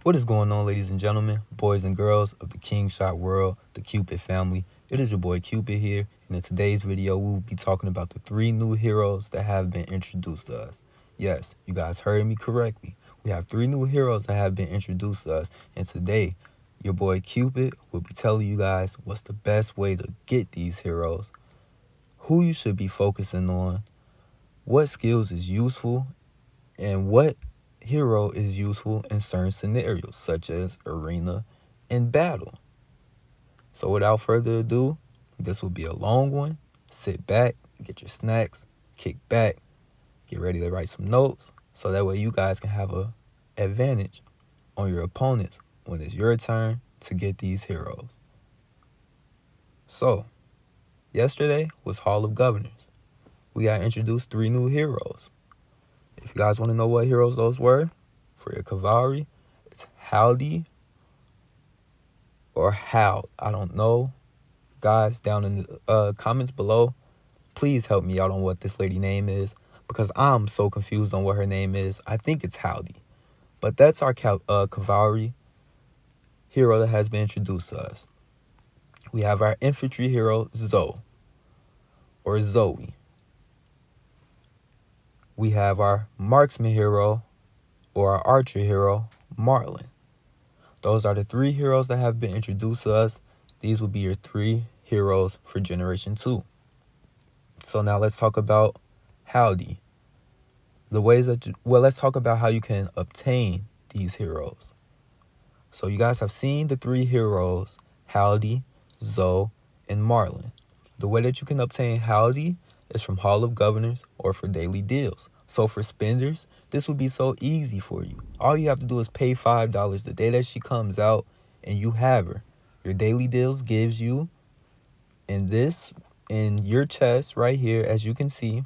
What is going on, ladies and gentlemen, boys and girls of the KINGSHOT world, the Cupid family? It is your boy Cupid here, and in today's video, we will be talking about the 3 new heroes that have been introduced to us. Yes, you guys heard me correctly. We have 3 new heroes that have been introduced to us, and today, your boy Cupid will be telling you guys what's the best way to get these heroes, who you should be focusing on, what skills is useful, and what hero is useful in certain scenarios, such as arena and battle. So without further ado, this will be a long one. Sit back, get your snacks, kick back, get ready to write some notes, so that way you guys can have a advantage on your opponents when it's your turn to get these heroes. So, yesterday was Hall of Governors. We got introduced 3 new heroes. If you guys want to know what heroes those were, for your cavalry, it's Hilde or Hal. I don't know. Guys, down in the comments below, please help me out on what this lady name is, because I'm so confused on what her name is. I think it's Hilde. But that's our cavalry hero that has been introduced to us. We have our infantry hero, Zoe. We have our marksman hero, or our archer hero, Merlin. Those are the 3 heroes that have been introduced to us. These will be your 3 heroes for Generation 2. So now let's talk about Hilde. Let's talk about how you can obtain these heroes. So you guys have seen the 3 heroes, Hilde, Zoe, and Merlin. The way that you can obtain Hilde is from Hall of Governors or for daily deals. So for spenders, this would be so easy for you. All you have to do is pay $5 the day that she comes out and you have her. Your daily deals gives you in your chest right here, as you can see,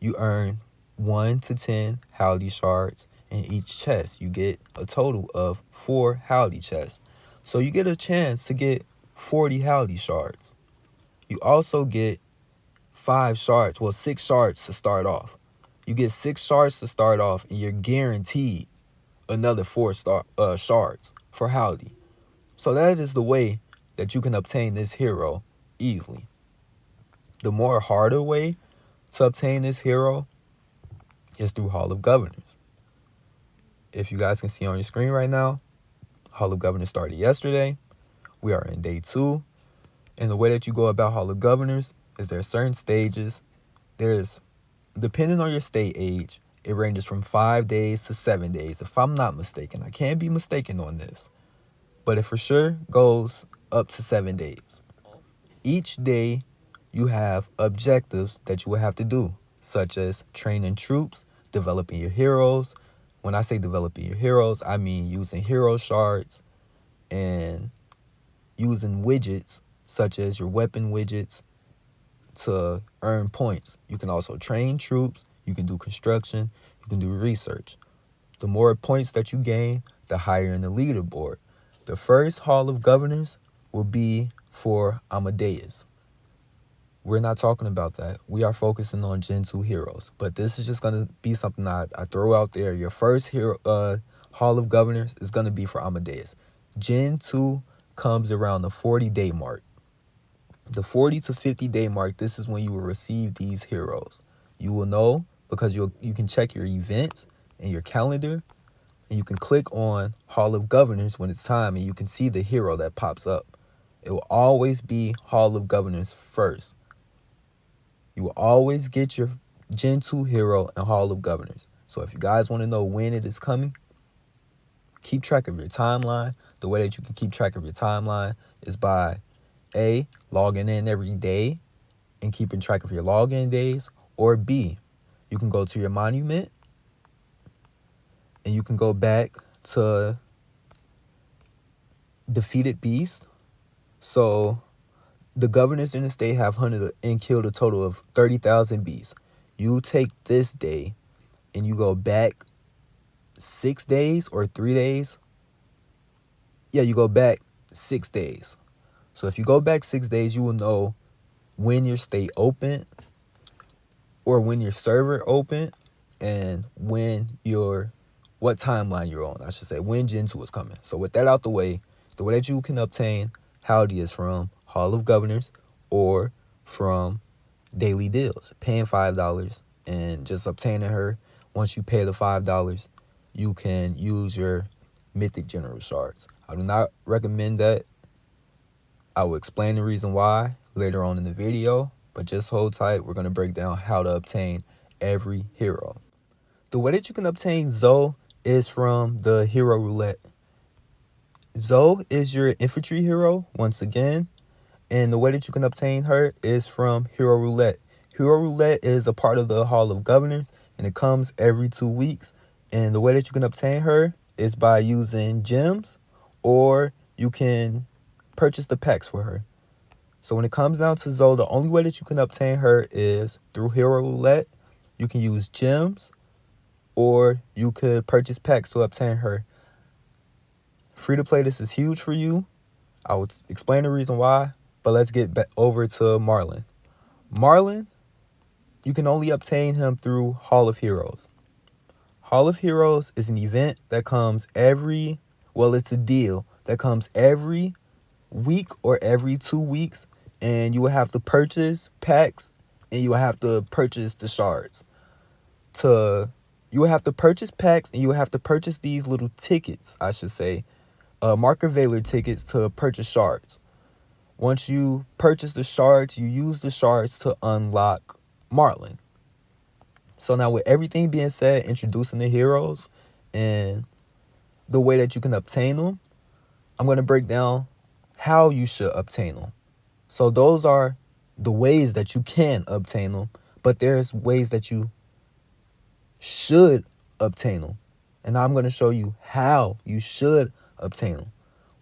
you earn 1 to 10 Hilde shards in each chest. You get a total of 4 Hilde chests. So you get a chance to get 40 Hilde shards. You also get 6 shards to start off. You get 6 shards to start off, and you're guaranteed another 4 shards for Hilde. So that is the way that you can obtain this hero easily. The more harder way to obtain this hero is through Hall of Governors. If you guys can see on your screen right now, Hall of Governors started yesterday. We are in day 2. And the way that you go about Hall of Governors is there are certain stages. Depending on your state age, it ranges from 5 days to 7 days, if I'm not mistaken. I can't be mistaken on this, but it for sure goes up to 7 days. Each day, you have objectives that you will have to do, such as training troops, developing your heroes. When I say developing your heroes, I mean using hero shards and using widgets, such as your weapon widgets, to earn points. You can also train troops, you can do construction, you can do research. The more points that you gain, the higher in the leaderboard. The first Hall of Governors will be for Amadeus. We're not talking about that. We are focusing on Gen 2 heroes. But this is just going to be something I throw out there. Your first Hall of Governors is going to be for Amadeus. Gen 2 comes around the 40-day mark. The 40 to 50-day mark, this is when you will receive these heroes. You will know because you can check your events and your calendar, and you can click on Hall of Governors when it's time, and you can see the hero that pops up. It will always be Hall of Governors first. You will always get your Gen 2 hero and Hall of Governors. So if you guys want to know when it is coming, keep track of your timeline. The way that you can keep track of your timeline is by A, logging in every day and keeping track of your login days, or B, you can go to your monument and you can go back to defeated beasts. So the governors in the state have hunted and killed a total of 30,000 beasts. You take this day and you go back 6 days or 3 days. Yeah, you go back 6 days. So if you go back 6 days, you will know when your state opened or when your server opened and when your what timeline you're on, I should say, when Gen 2 is coming. So with that out the way that you can obtain Hilde is from Hall of Governors or from daily deals, paying $5 and just obtaining her. Once you pay the $5, you can use your Mythic General Shards. I do not recommend that. I will explain the reason why later on in the video, but just hold tight. We're going to break down how to obtain every hero. The way that you can obtain Zoe is from the hero roulette. Zoe is your infantry hero once again, and the way that you can obtain her is from hero roulette. Hero roulette is a part of the Hall of Governors, and it comes every 2 weeks. And the way that you can obtain her is by using gems, or you can purchase the packs for her. So when it comes down to Zoe, the only way that you can obtain her is through hero roulette. You can use gems, or you could purchase packs to obtain her. Free to play, this is huge for you. I will explain the reason why, but let's get back over to Merlin. Merlin, you can only obtain him through Hall of Heroes. Hall of Heroes is an event that comes it's a deal that comes every week or every 2 weeks, and you will have to purchase packs, and you will have to purchase the shards. You will have to purchase packs, and you will have to purchase these little tickets, I should say, marker Valor tickets to purchase shards. Once you purchase the shards, you use the shards to unlock Merlin. So now with everything being said, introducing the heroes and the way that you can obtain them, I'm going to break down how you should obtain them. So those are the ways that you can obtain them, but there's ways that you should obtain them. And now I'm going to show you how you should obtain them.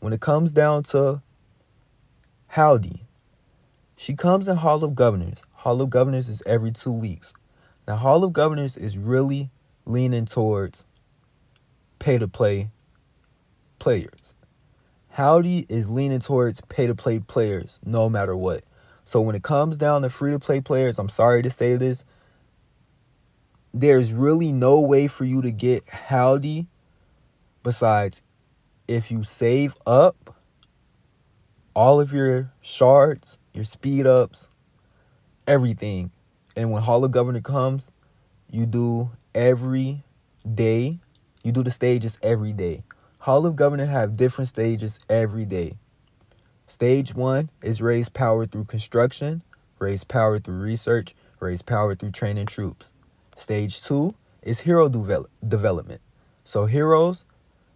When it comes down to Hilde, she comes in Hall of Governors. Hall of Governors is every 2 weeks. Now, Hall of Governors is really leaning towards pay-to-play players. Hilde is leaning towards pay-to-play players no matter what. So when it comes down to free-to-play players, I'm sorry to say this, there's really no way for you to get Hilde besides if you save up all of your shards, your speed-ups, everything. And when Hall of Governor comes, you do every day. You do the stages every day. Hall of Governor have different stages every day. Stage 1 is raise power through construction, raise power through research, raise power through training troops. Stage 2 is hero development. So heroes,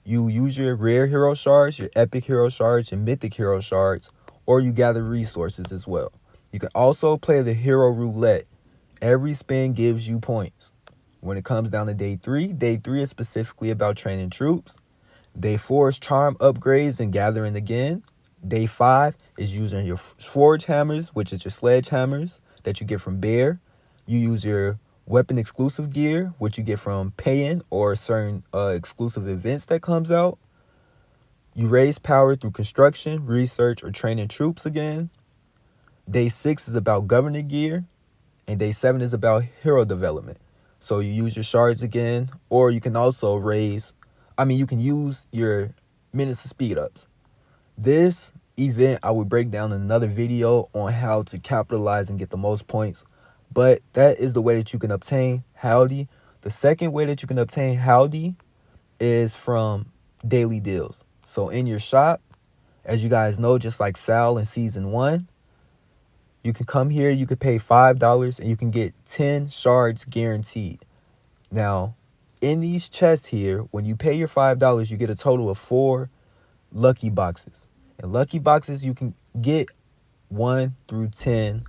you use your rare hero shards, your epic hero shards, your mythic hero shards, or you gather resources as well. You can also play the hero roulette. Every spin gives you points. When it comes down to day 3 is specifically about training troops. Day 4 is charm upgrades and gathering again. Day 5 is using your forge hammers, which is your sledgehammers that you get from Bear. You use your weapon exclusive gear, which you get from paying or certain exclusive events that comes out. You raise power through construction, research, or training troops again. Day 6 is about governor gear. And day 7 is about hero development. So you use your shards again, or you can also you can use your minutes of speed ups. This event I will break down in another video on how to capitalize and get the most points. But that is the way that you can obtain Hilde. The second way that you can obtain Hilde is from daily deals. So in your shop, as you guys know, just like Sal in season 1, you can come here, you could pay $5, and you can get 10 shards guaranteed. Now, in these chests here, when you pay your $5, you get a total of 4 lucky boxes. And lucky boxes, you can get 1 through 10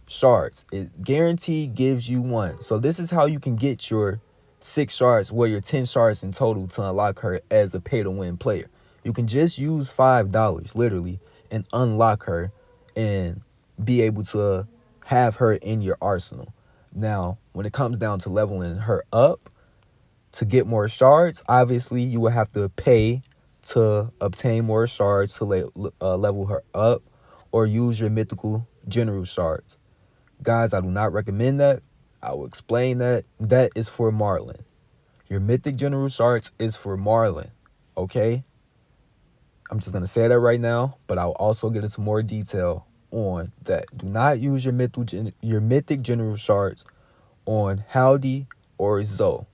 shards. It guaranteed gives you 1. So this is how you can get your 6 shards, well, your 10 shards in total to unlock her as a pay-to-win player. You can just use $5, literally, and unlock her and be able to have her in your arsenal. Now, when it comes down to leveling her up to get more shards, obviously you will have to pay to obtain more shards to level her up, or use your mythical general shards. Guys, I do not recommend that. I will explain that. That is for Merlin. Your Mythic General Shards is for Merlin, okay? I'm just going to say that right now, but I'll also get into more detail on that. Do not use your Mythic General Shards on Hilde or Zoe.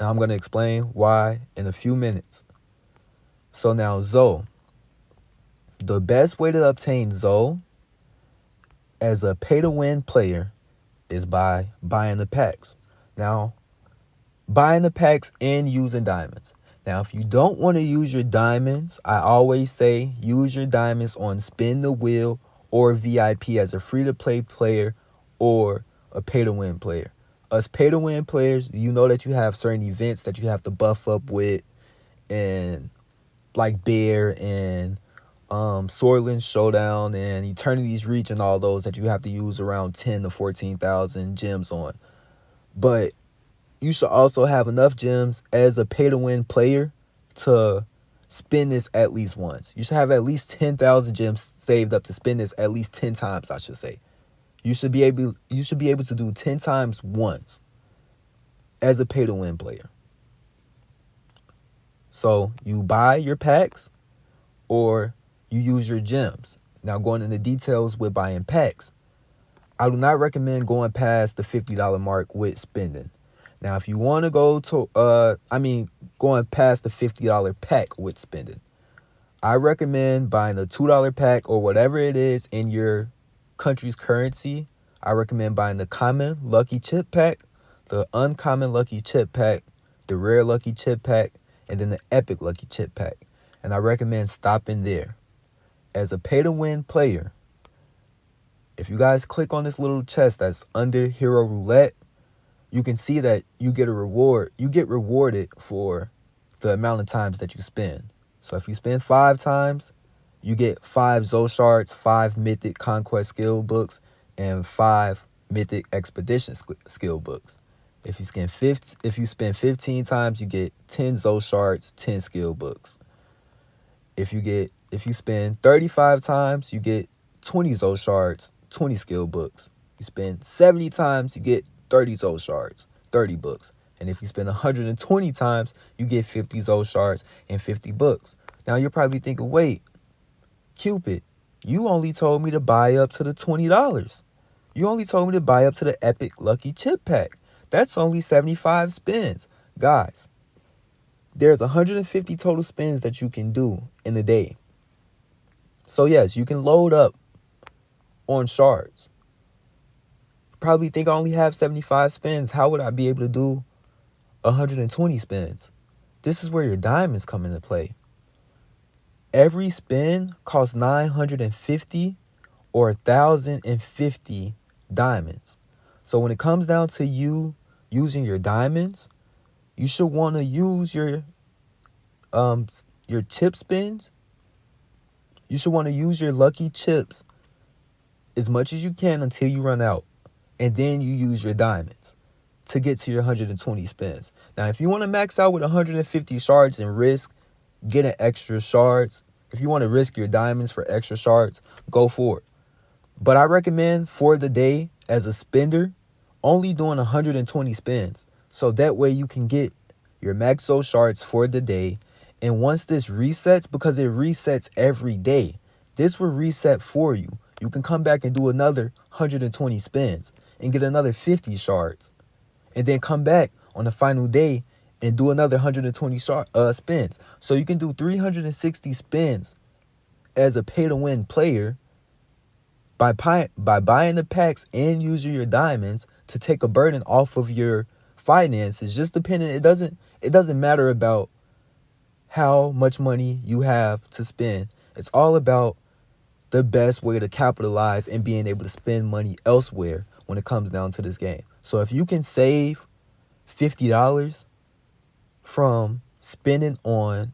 And I'm going to explain why in a few minutes. So now Zoe. The best way to obtain Zoe as a pay-to-win player is by buying the packs. Now, buying the packs and using diamonds. Now, if you don't want to use your diamonds, I always say use your diamonds on Spin the Wheel or VIP as a free-to-play player or a pay-to-win player. Us pay-to-win players, you know that you have certain events that you have to buff up with, and like Bear and Soylent Showdown and Eternity's Reach and all those that you have to use around 10 to 14,000 gems on. But you should also have enough gems as a pay-to-win player to spin this at least once. You should have at least 10,000 gems saved up to spin this at least 10 times, I should say. You should be able to do 10 times once as a pay-to-win player. So you buy your packs or you use your gems. Now, going into details with buying packs, I do not recommend going past the $50 mark with spending. Now, if you want to go to, going past the $50 pack with spending, I recommend buying a $2 pack or whatever it is in your country's currency. I recommend buying the common lucky chip pack, the uncommon lucky chip pack, the rare lucky chip pack, and then the epic lucky chip pack. And I recommend stopping there. As a pay-to-win player, if you guys click on this little chest that's under Hero Roulette, you can see that you get a reward. You get rewarded for the amount of times that you spend. So if you spend 5 times, you get 5 Zoe Shards, 5 Mythic Conquest skill books, and 5 Mythic Expedition skill books. If you spend 15 times, you get 10 Zoe Shards, 10 skill books. If you spend 35 times, you get 20 Zoe Shards, 20 skill books. You spend 70 times, you get 30 Zoe Shards, 30 books. And if you spend 120 times, you get 50 Zoe Shards and 50 books. Now you're probably thinking, wait, Cupid, you only told me to buy up to the $20. You only told me to buy up to the Epic Lucky Chip Pack. That's only 75 spins. Guys, there's 150 total spins that you can do in a day. So yes, you can load up on shards. Probably think I only have 75 spins. How would I be able to do 120 spins? This is where your diamonds come into play. Every spin costs 950 or 1,050 diamonds. So when it comes down to you using your diamonds, you should want to use your chip spins. You should want to use your lucky chips as much as you can until you run out. And then you use your diamonds to get to your 120 spins. Now, if you want to max out with 150 shards and risk getting extra shards, if you want to risk your diamonds for extra shards, go for it. But I recommend for the day as a spender, only doing 120 spins. So that way you can get your max Zoe shards for the day. And once this resets, because it resets every day, this will reset for you. You can come back and do another 120 spins and get another 50 shards. And then come back on the final day and do another 120 spins. So you can do 360 spins as a pay-to-win player by buying the packs and using your diamonds to take a burden off of your finances. Just depending, it doesn't matter about how much money you have to spend. It's all about the best way to capitalize and being able to spend money elsewhere when it comes down to this game. So if you can save $50 from spending on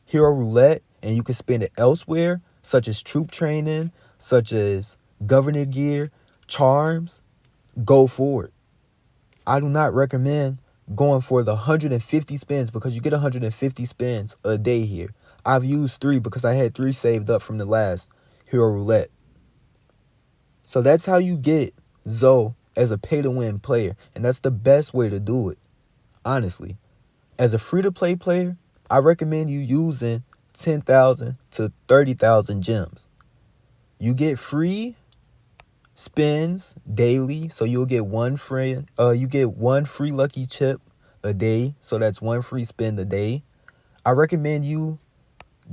Hero Roulette and you can spend it elsewhere, such as troop training, such as governor gear, charms, go for it. I do not recommend going for the 150 spins because you get 150 spins a day here. I've used 3 because I had 3 saved up from the last Hero Roulette. So that's how you get Zoe as a pay-to-win player, and that's the best way to do it. honestly. As a free-to-play player, I recommend you using 10,000 to 30,000 gems. You get free spins daily, so you'll get one free lucky chip a day, so that's one free spin a day. I recommend you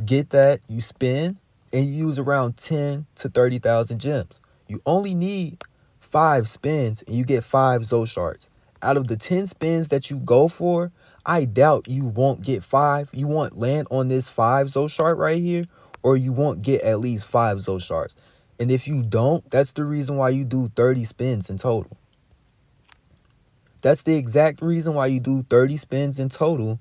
get that, you spin, and you use around 10 to 30,000 gems. You only need 5 spins and you get 5 Zo shards. Out of the 10 spins that you go for, I doubt you won't get 5. You won't land on this 5 Zo shard right here, or you won't get at least 5 Zo shards. And if you don't, that's the reason why you do 30 spins in total. That's the exact reason why you do 30 spins in total,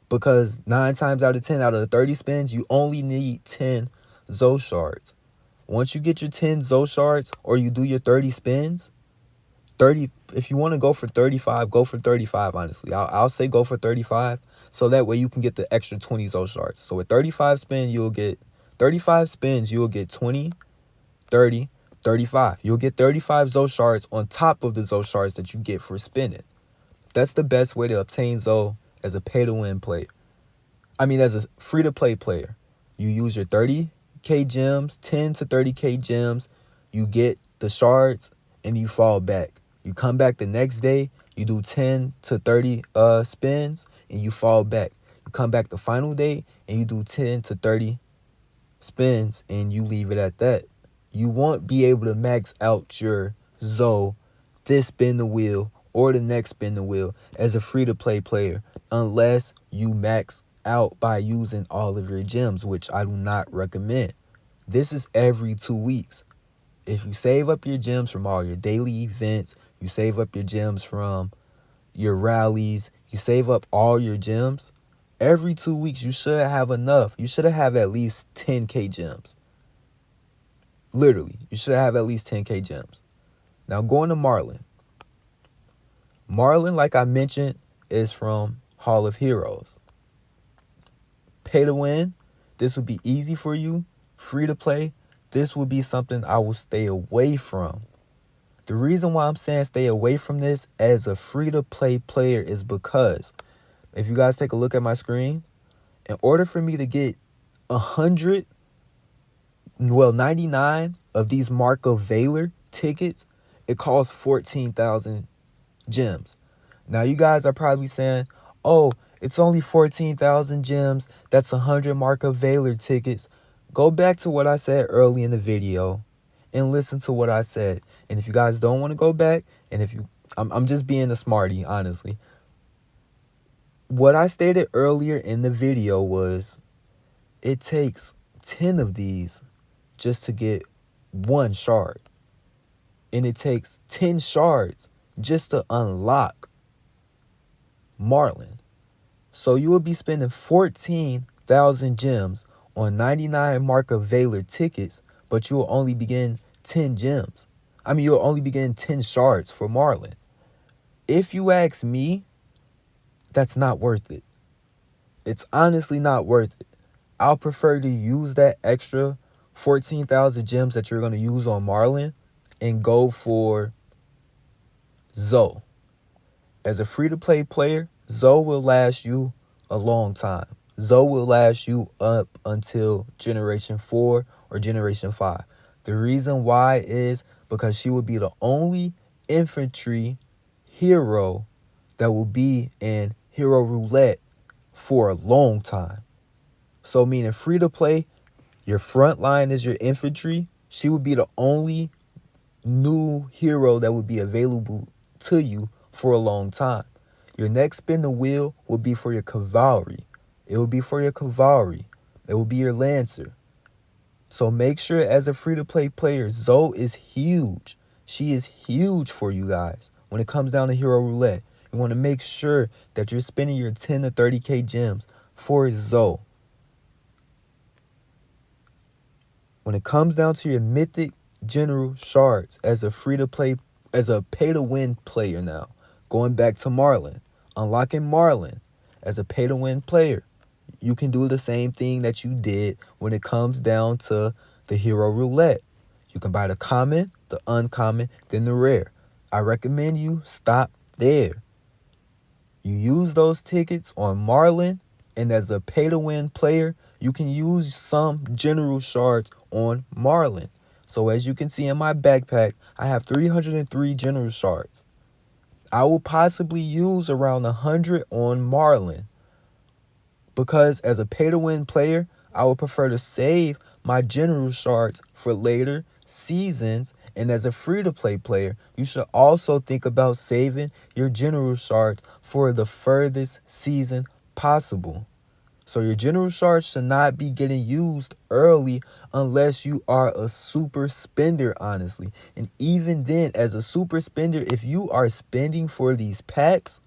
because 9 times out of 10 out of the 30 spins, you only need 10 Zo shards. Once you get your 10 Zo shards, or you do your 30 spins, if you want to go for 35, go for 35, honestly. I'll say go for 35, so that way you can get the extra 20 Zo shards. So with 35 spins, you'll get 20, 30, 35. You'll get 35 Zo shards on top of the Zo shards that you get for spinning. That's the best way to obtain Zo as a pay-to-win player. As a free-to-play player. You use your 30k gems, 10 to 30k gems, you get the shards, and you fall back. You come back the next day, you do 10 to 30 spins, and you fall back. You come back the final day, and you do 10 to 30 spins, and you leave it at that. You won't be able to max out your Zo this spin the wheel or the next spin the wheel as a free-to-play player unless you max out by using all of your gems, which I do not recommend. This is every 2 weeks. If you save up your gems from all your daily events, you save up your gems from your rallies, you save up all your gems, every 2 weeks you should have enough. You should have at least 10k gems. Literally, you should have at least 10k gems. Now going to Merlin. Merlin, like I mentioned, is from Hall of Heroes. Pay to win, this would be easy for you. Free to play, this would be something I will stay away from. The reason why I'm saying stay away from this as a free to play player is because if you guys take a look at my screen, in order for me to get 99 of these Mark of Valor tickets, it costs 14,000 gems. Now you guys are probably saying, oh, it's only 14,000 gems. That's 100 Mark of Valor tickets. Go back to what I said early in the video and listen to what I said. And if you guys don't want to go back, and if you, I'm just being a smarty, honestly. What I stated earlier in the video was it takes 10 of these just to get 1 shard. And it takes 10 shards just to unlock Merlin. So you will be spending 14,000 gems on 99 Mark of Valor tickets, but you will only be getting 10 gems. You'll only be getting 10 shards for Merlin. If you ask me, that's not worth it. It's honestly not worth it. I'll prefer to use that extra 14,000 gems that you're going to use on Merlin and go for Zo. As a free-to-play player, Zo will last you a long time. Zo will last you up until Generation 4 or Generation 5. The reason why is because she will be the only infantry hero that will be in Hero Roulette for a long time. So meaning free-to-play, your front line is your infantry. She would be the only new hero that would be available to you for a long time. Your next spin the wheel will be for your cavalry. It will be for your cavalry. It will be your lancer. So make sure as a free-to-play player, Zo is huge. She is huge for you guys. When it comes down to Hero Roulette, you want to make sure that you're spending your 10 to 30k gems for Zo. When it comes down to your mythic general shards as a free-to-play, as a pay-to-win player now, going back to Merlin, unlocking Merlin as a pay-to-win player, you can do the same thing that you did when it comes down to the Hero Roulette. You can buy the common, the uncommon, then the rare. I recommend you stop there. You use those tickets on Merlin, and as a pay-to-win player, you can use some general shards on Merlin. So as you can see in my backpack, I have 303 general shards. I will possibly use around 100 on Merlin, because as a pay-to-win player, I would prefer to save my general shards for later seasons. And as a free-to-play player, you should also think about saving your general shards for the furthest season possible. So your general shards should not be getting used early unless you are a super spender, honestly. And even then, as a super spender, if you are spending for these packs,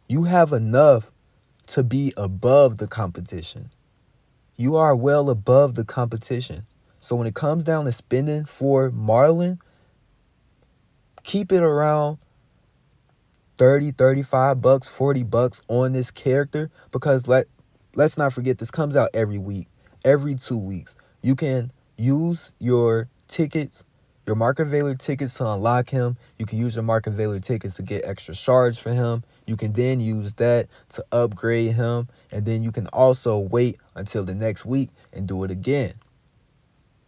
you have enough to be above the competition. You are well above the competition. So when it comes down to spending for Merlin, keep it around 30, 35 bucks, 40 bucks on this character, because let's not forget, this comes out every week, every 2 weeks. You can use your tickets, your market value tickets to unlock him. You can use your market value tickets to get extra shards for him. You can then use that to upgrade him, and then you can also wait until the next week and do it again.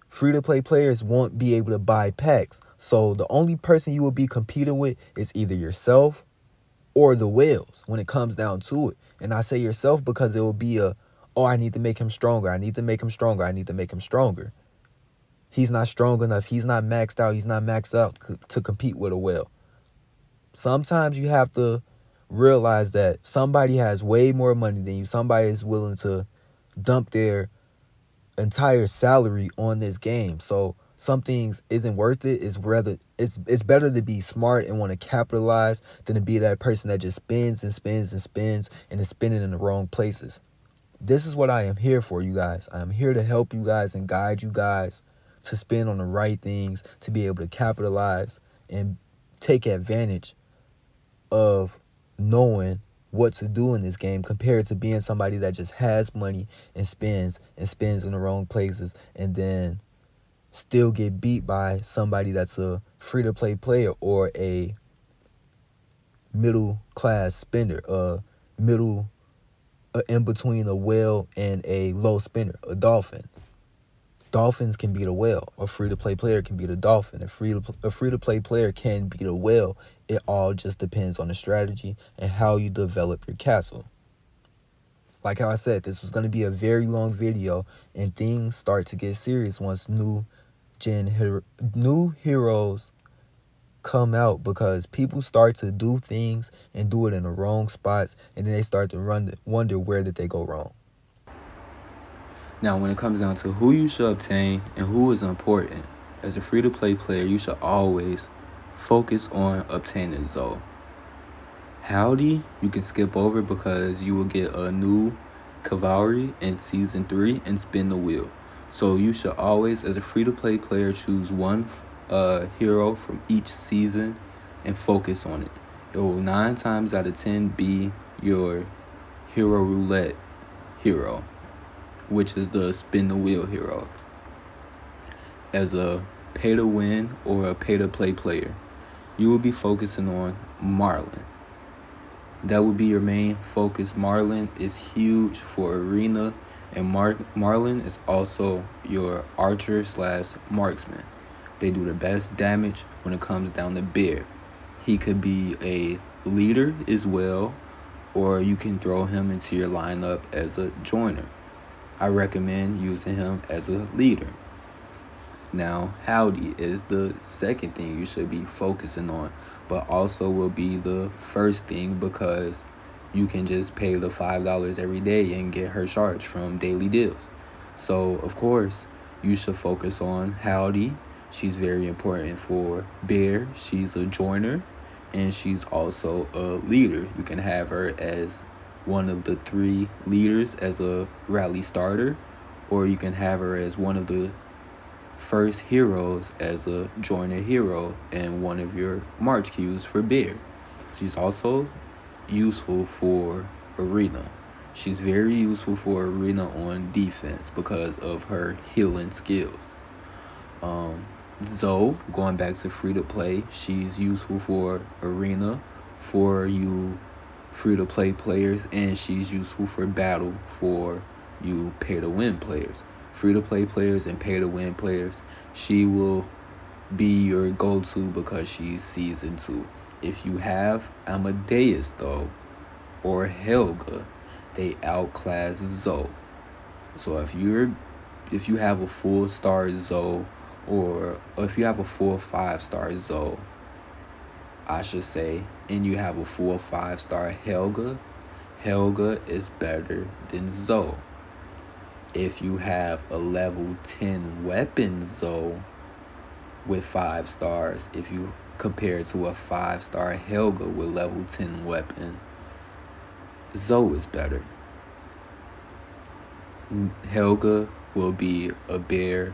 Free-to-play players won't be able to buy packs, so the only person you will be competing with is either yourself or the whales when it comes down to it. And I say yourself because it will be oh, I need to make him stronger. I need to make him stronger. I need to make him stronger. He's not strong enough. He's not maxed out. He's not maxed out to compete with a whale. Sometimes you have to realize that somebody has way more money than you. Somebody is willing to dump their entire salary on this game. So some things isn't worth it. It's better to be smart and want to capitalize than to be that person that just spends and spends and spends and is spending in the wrong places. This is what I am here for, you guys. I am here to help you guys and guide you guys to spend on the right things, to be able to capitalize and take advantage of knowing what to do in this game, compared to being somebody that just has money and spends in the wrong places, and then still get beat by somebody that's a free-to-play player or a middle class spender, in between a whale and a low spender, a dolphin. Dolphins can beat a whale. A free-to-play player can beat a dolphin. A free-to-play player can beat a whale. It all just depends on the strategy and how you develop your castle. Like how I said, this was going to be a very long video, and things start to get serious once new heroes come out, because people start to do things and do it in the wrong spots, and then they start to wonder where did they go wrong. Now, when it comes down to who you should obtain and who is important, as a free-to-play player, you should always focus on obtaining Zoe. Howdy, you can skip over because you will get a new cavalry in Season 3 and spin the wheel. So you should always, as a free-to-play player, choose one hero from each season and focus on it. It will 9 times out of 10 be your hero roulette hero, which is the spin the wheel hero. As a pay to win or a pay to play player, you will be focusing on Merlin. That would be your main focus. Merlin is huge for arena, and Merlin is also your archer / marksman. They do the best damage when it comes down to bear. He could be a leader as well, or you can throw him into your lineup as a joiner. I recommend using him as a leader. Now, Howdy is the second thing you should be focusing on, but also will be the first thing, because you can just pay the $5 every day and get her shards from daily deals. So, of course, you should focus on Howdy. She's very important for bear. She's a joiner, and she's also a leader. You can have her as one of the 3 leaders as a rally starter, or you can have her as one of the first heroes as a joiner hero and one of your march queues for bear. She's also useful for arena. She's very useful for arena on defense because of her healing skills. Zoe, going back to free to play, she's useful for arena for you free-to-play players, and she's useful for battle for you pay-to-win players. Free-to-play players and pay-to-win players, she will be your go-to because she's season 2. If you have Amadeus though, or Helga, they outclass Zoe. So if you have a full star Zoe, or if you have a full 5-star Zoe, I should say, and you have a full 5-star Helga, Helga is better than Zoe. If you have a level 10 weapon Zoe with 5 stars, if you compare it to a 5-star Helga with level 10 weapon, Zoe is better. Helga will be a bear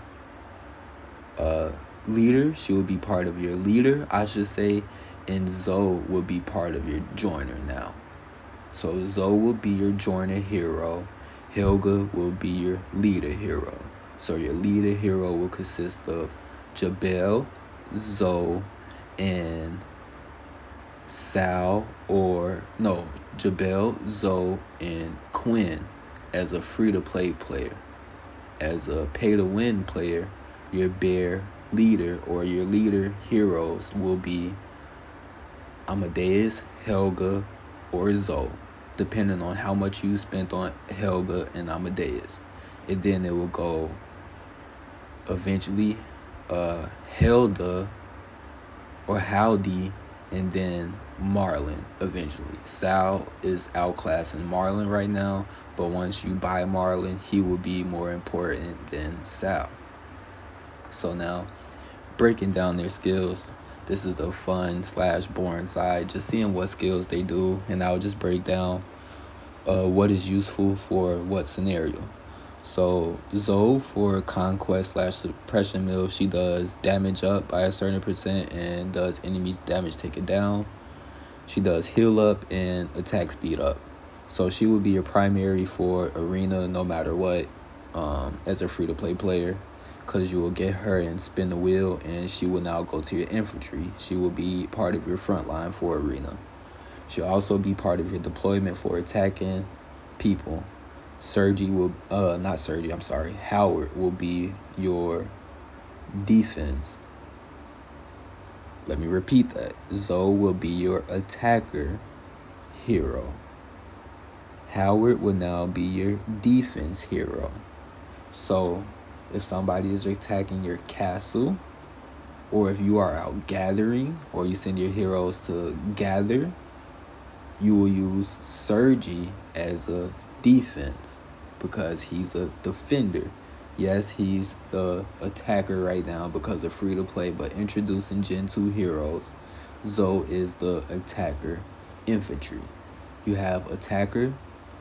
leader. She will be part of your leader, I should say, and Zoe will be part of your joiner now. So Zoe will be your joiner hero. Helga will be your leader hero. So your leader hero will consist of Jabel, Zoe, and Jabel, Zoe, and Quinn as a free-to-play player. As a pay-to-win player, your bear leader or your leader heroes will be Amadeus, Helga, or Zoe, depending on how much you spent on Helga and Amadeus. And then it will go eventually Hilde or Howdy, and then Merlin eventually. Sal is outclassing Merlin right now, but once you buy Merlin, he will be more important than Sal. So now, breaking down their skills, this is the fun / boring side, just seeing what skills they do, and I'll just break down what is useful for what scenario. So Zoe for conquest / suppression mill, she does damage up by a certain percent and does enemies damage taken down. She does heal up and attack speed up. So she will be your primary for arena no matter what, as a free-to-play player, because you will get her and spin the wheel, and she will now go to your infantry. She will be part of your front line for arena. She'll also be part of your deployment for attacking people. Howard will be your defense. Let me repeat that. Zoe will be your attacker hero. Howard will now be your defense hero. So if somebody is attacking your castle, or if you are out gathering, or you send your heroes to gather, you will use Sergi as a defense because he's a defender. Yes, he's the attacker right now because of free to play, but introducing Gen 2 heroes, Zoe is the attacker infantry. You have attacker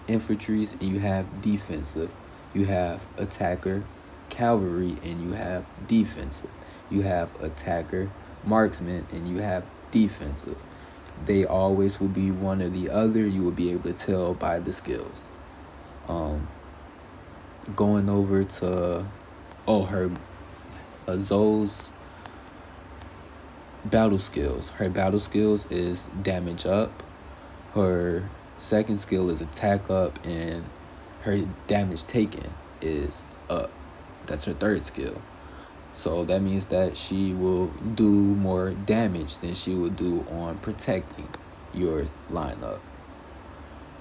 infantries and you have defensive. You have attacker cavalry and you have defensive. You have attacker marksman and you have defensive. They always will be one or the other. You will be able to tell by the skills. Going over to Zoe's battle skills. Her battle skills is damage up. Her second skill is attack up, and her damage taken is up. That's her third skill. So that means that she will do more damage than she would do on protecting your lineup.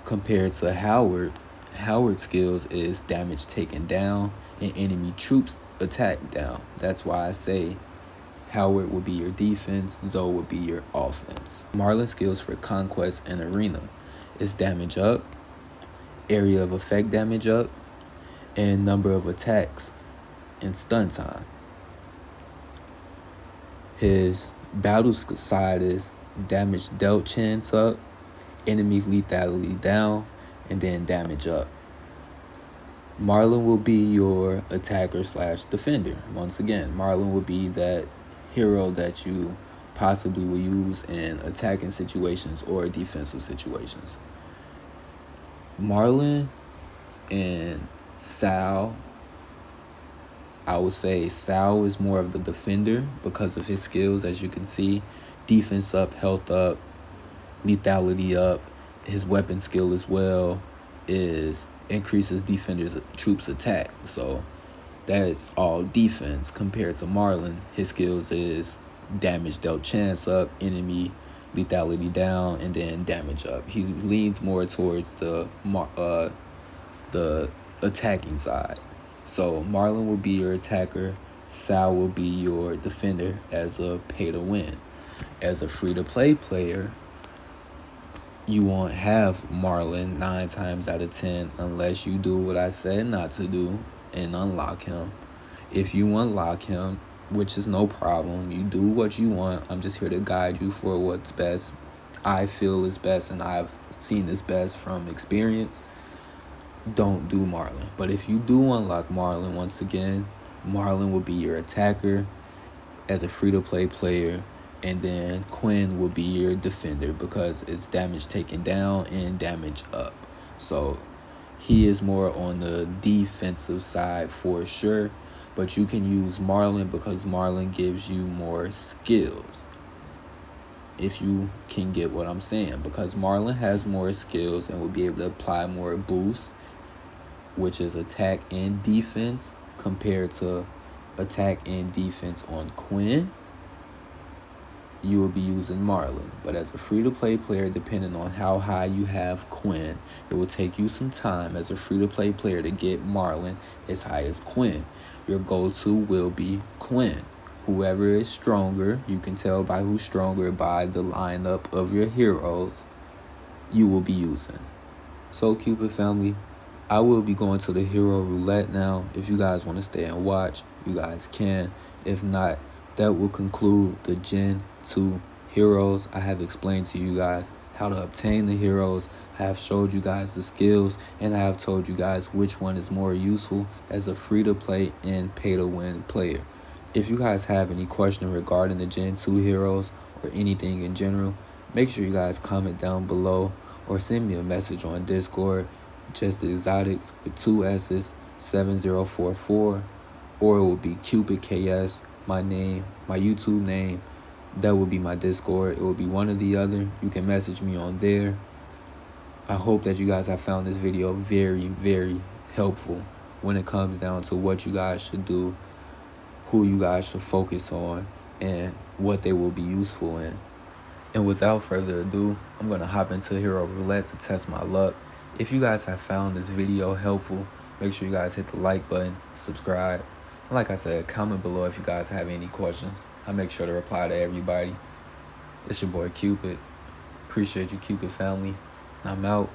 Compared to Howard's skills is damage taken down and enemy troops attack down. That's why I say Howard will be your defense, Zoe will be your offense. Merlin's skills for conquest and arena is damage up, area of effect damage up, and number of attacks and stun time. His battle side is damage dealt chance up, enemy lethality down, and then damage up. Merlin will be your attacker / defender. Once again, Merlin will be that hero that you possibly will use in attacking situations or defensive situations. Merlin and Sal, I would say Sal is more of the defender because of his skills, as you can see. Defense up, health up, lethality up. His weapon skill as well is increases defenders troops attack. So that's all defense. Compared to Merlin, his skills is damage dealt chance up, enemy lethality down, and then damage up. He leans more towards the attacking side. So Merlin will be your attacker, Sal will be your defender as a pay to win. As a free to play player, you won't have Merlin 9 times out of 10 unless you do what I said not to do and unlock him. If you unlock him, which is no problem, you do what you want. I'm just here to guide you for what's best. I feel is best, and I've seen is best from experience. Don't do Merlin. But if you do unlock Merlin, once again, Merlin will be your attacker as a free-to-play player, and then Quinn will be your defender because it's damage taken down and damage up. So he is more on the defensive side for sure, but you can use Merlin because Merlin gives you more skills. If you can get what I'm saying, because Merlin has more skills and will be able to apply more boosts, which is attack and defense, compared to attack and defense on Quinn, you will be using Merlin. But as a free-to-play player, depending on how high you have Quinn, it will take you some time as a free-to-play player to get Merlin as high as Quinn. Your go-to will be Quinn. Whoever is stronger, you can tell by who's stronger by the lineup of your heroes you will be using. So Cupid family, I will be going to the hero roulette now. If you guys want to stay and watch, you guys can. If not, that will conclude the Gen 2 heroes. I have explained to you guys how to obtain the heroes. I have showed you guys the skills, and I have told you guys which one is more useful as a free-to-play and pay-to-win player. If you guys have any question regarding the Gen 2 heroes or anything in general, make sure you guys comment down below or send me a message on Discord, Just Exotics with 2 S's 7044, or it will be Cupid KS, my name, my YouTube name. That will be my Discord. It will be one or the other. You can message me on there. I hope that you guys have found this video very, very helpful when it comes down to what you guys should do, who you guys should focus on, and what they will be useful in. And without further ado, I'm going to hop into Hero Roulette to test my luck. If you guys have found this video helpful, make sure you guys hit the like button, subscribe. And like I said, comment below if you guys have any questions. I make sure to reply to everybody. It's your boy Cupid. Appreciate you, Cupid family. I'm out.